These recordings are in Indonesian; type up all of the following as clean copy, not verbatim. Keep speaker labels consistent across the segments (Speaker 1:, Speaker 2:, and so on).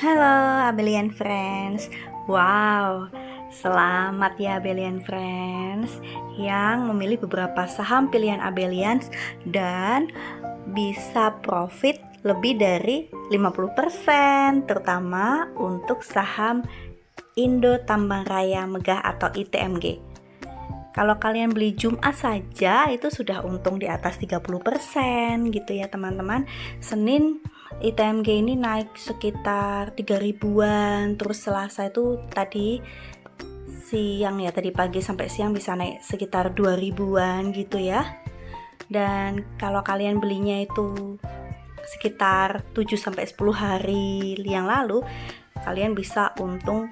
Speaker 1: Halo Abelian Friends. Wow, selamat ya Abelian Friends yang memilih beberapa saham pilihan Abelian dan bisa profit lebih dari 50%, terutama untuk saham Indo Tambang Raya Megah atau ITMG. Kalau kalian beli Jumat saja itu sudah untung di atas 30% gitu ya teman-teman. Senin ITMG ini naik sekitar 3 ribuan, terus Selasa itu tadi siang ya, tadi pagi sampai siang bisa naik sekitar 2 ribuan gitu ya. Dan kalau kalian belinya itu sekitar 7 sampai 10 hari yang lalu, kalian bisa untung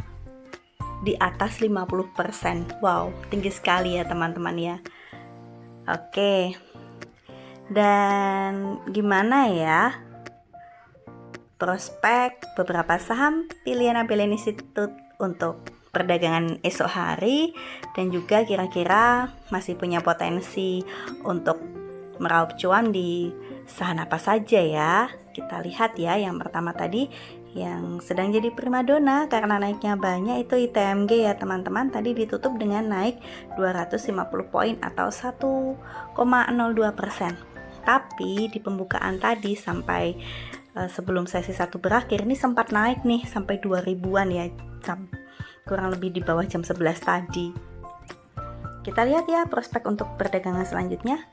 Speaker 1: di atas 50%. Wow, tinggi sekali ya teman-teman ya. Oke. Dan gimana ya prospek beberapa saham pilihan Abelian Institute untuk perdagangan esok hari, dan juga kira-kira masih punya potensi untuk meraup cuan di saham apa saja ya. Kita lihat ya, yang pertama tadi yang sedang jadi primadona karena naiknya banyak itu ITMG ya teman-teman. Tadi ditutup dengan naik 250 poin atau 1,02%. Tapi di pembukaan tadi sampai sebelum sesi 1 berakhir ini sempat naik nih sampai 2 ribuan ya, kurang lebih di bawah jam 11 tadi. Kita lihat ya prospek untuk perdagangan selanjutnya.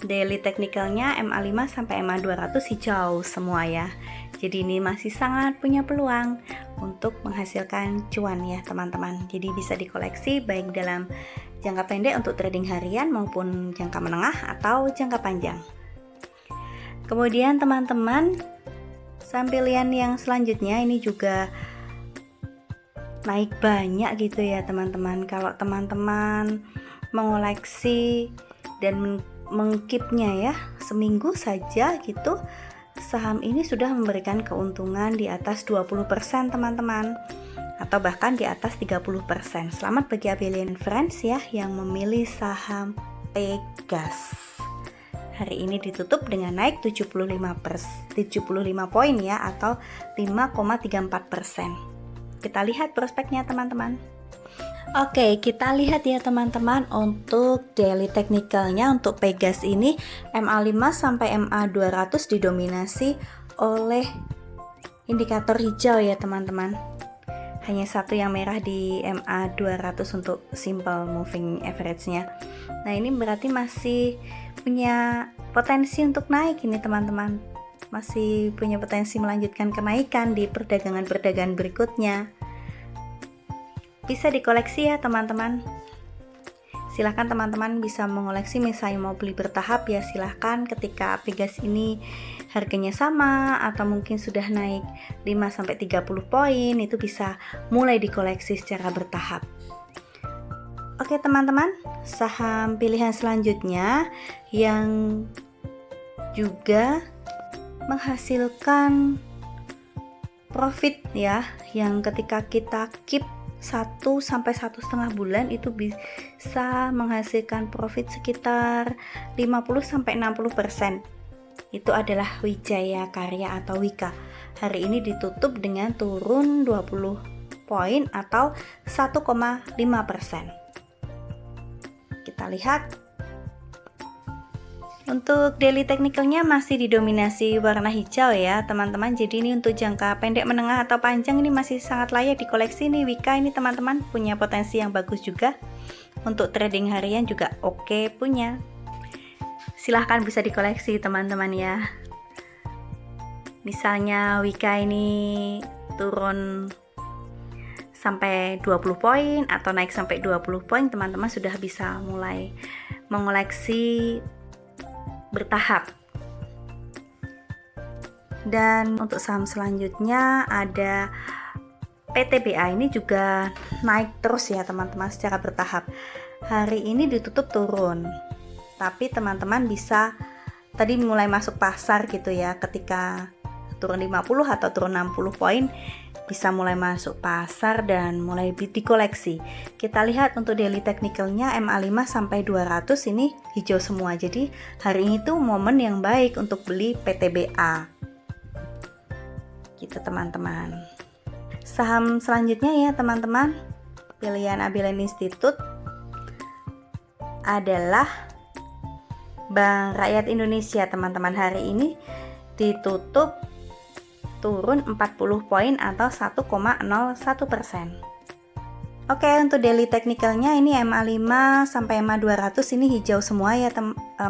Speaker 1: Daily technicalnya MA5 sampai MA200 hijau semua ya. Jadi ini masih sangat punya peluang untuk menghasilkan cuan ya teman-teman. Jadi bisa dikoleksi baik dalam jangka pendek untuk trading harian maupun jangka menengah atau jangka panjang. Kemudian teman-teman, saham pilihan yang selanjutnya ini juga naik banyak gitu ya teman-teman. Kalau teman-teman mengoleksi dan mengkeepnya ya seminggu saja gitu, saham ini sudah memberikan keuntungan di atas 20% teman-teman, atau bahkan di atas 30%. Selamat bagi Abelian Friends ya yang memilih saham Pegas. Hari ini ditutup dengan naik 75 poin ya, atau 5,34%. Kita lihat prospeknya teman-teman. Oke, kita lihat ya teman-teman untuk daily technicalnya. Untuk Pegas ini MA5 sampai MA200 didominasi oleh indikator hijau ya teman-teman. Hanya satu yang merah di MA200 untuk simple moving average-nya. Nah, ini berarti masih punya potensi untuk naik ini teman-teman. Masih punya potensi melanjutkan kenaikan di perdagangan-perdagangan berikutnya. Bisa dikoleksi ya teman-teman. Silahkan teman-teman bisa mengoleksi, misalnya mau beli bertahap ya silahkan. Ketika Pegas ini harganya sama atau mungkin sudah naik 5-30 poin, itu bisa mulai dikoleksi secara bertahap. Oke teman-teman, saham pilihan selanjutnya yang juga menghasilkan profit ya, yang ketika kita keep 1 sampai 1,5 bulan itu bisa menghasilkan profit sekitar 50-60%. Itu adalah Wijaya Karya atau Wika. Hari ini ditutup dengan turun 20 poin atau 1,5%. Kita lihat. Untuk daily technicalnya masih didominasi warna hijau ya teman-teman. Jadi ini untuk jangka pendek, menengah atau panjang ini masih sangat layak dikoleksi nih. Wika ini teman-teman punya potensi yang bagus juga. Untuk trading harian juga oke punya. Silahkan bisa dikoleksi teman-teman ya. Misalnya Wika ini turun sampai 20 poin atau naik sampai 20 poin, teman-teman sudah bisa mulai mengoleksi bertahap. Dan untuk saham selanjutnya ada PTBA, ini juga naik terus ya teman-teman secara bertahap. Hari ini ditutup turun, tapi teman-teman bisa tadi mulai masuk pasar gitu ya, ketika turun 50 atau turun 60 poin bisa mulai masuk pasar dan mulai dikoleksi. Kita lihat untuk daily technicalnya MA5 sampai 200 ini hijau semua. Jadi hari ini tuh momen yang baik untuk beli PTBA. gitu teman-teman. Saham selanjutnya ya teman-teman, pilihan Abelan Institute adalah Bank Rakyat Indonesia teman-teman. Hari ini ditutup turun 40 poin atau 1,01%. Oke, untuk daily technicalnya ini MA5 sampai MA200 ini hijau semua ya,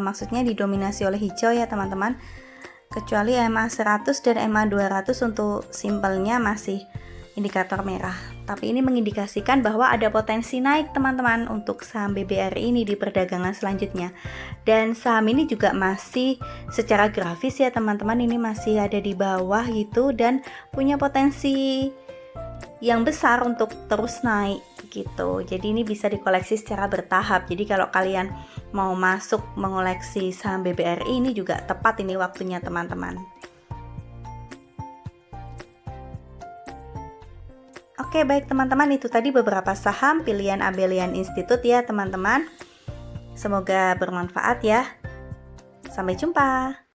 Speaker 1: maksudnya didominasi oleh hijau ya teman-teman. Kecuali MA100 dan MA200 untuk simpelnya masih indikator merah. Tapi ini mengindikasikan bahwa ada potensi naik teman-teman untuk saham BBRI ini di perdagangan selanjutnya. Dan saham ini juga masih secara grafis ya teman-teman, ini masih ada di bawah gitu dan punya potensi yang besar untuk terus naik gitu. Jadi ini bisa dikoleksi secara bertahap. Jadi kalau kalian mau masuk mengoleksi saham BBRI ini juga tepat ini waktunya teman-teman. Oke, baik teman-teman, itu tadi beberapa saham pilihan Abelan Institute ya teman-teman. Semoga bermanfaat ya. Sampai jumpa.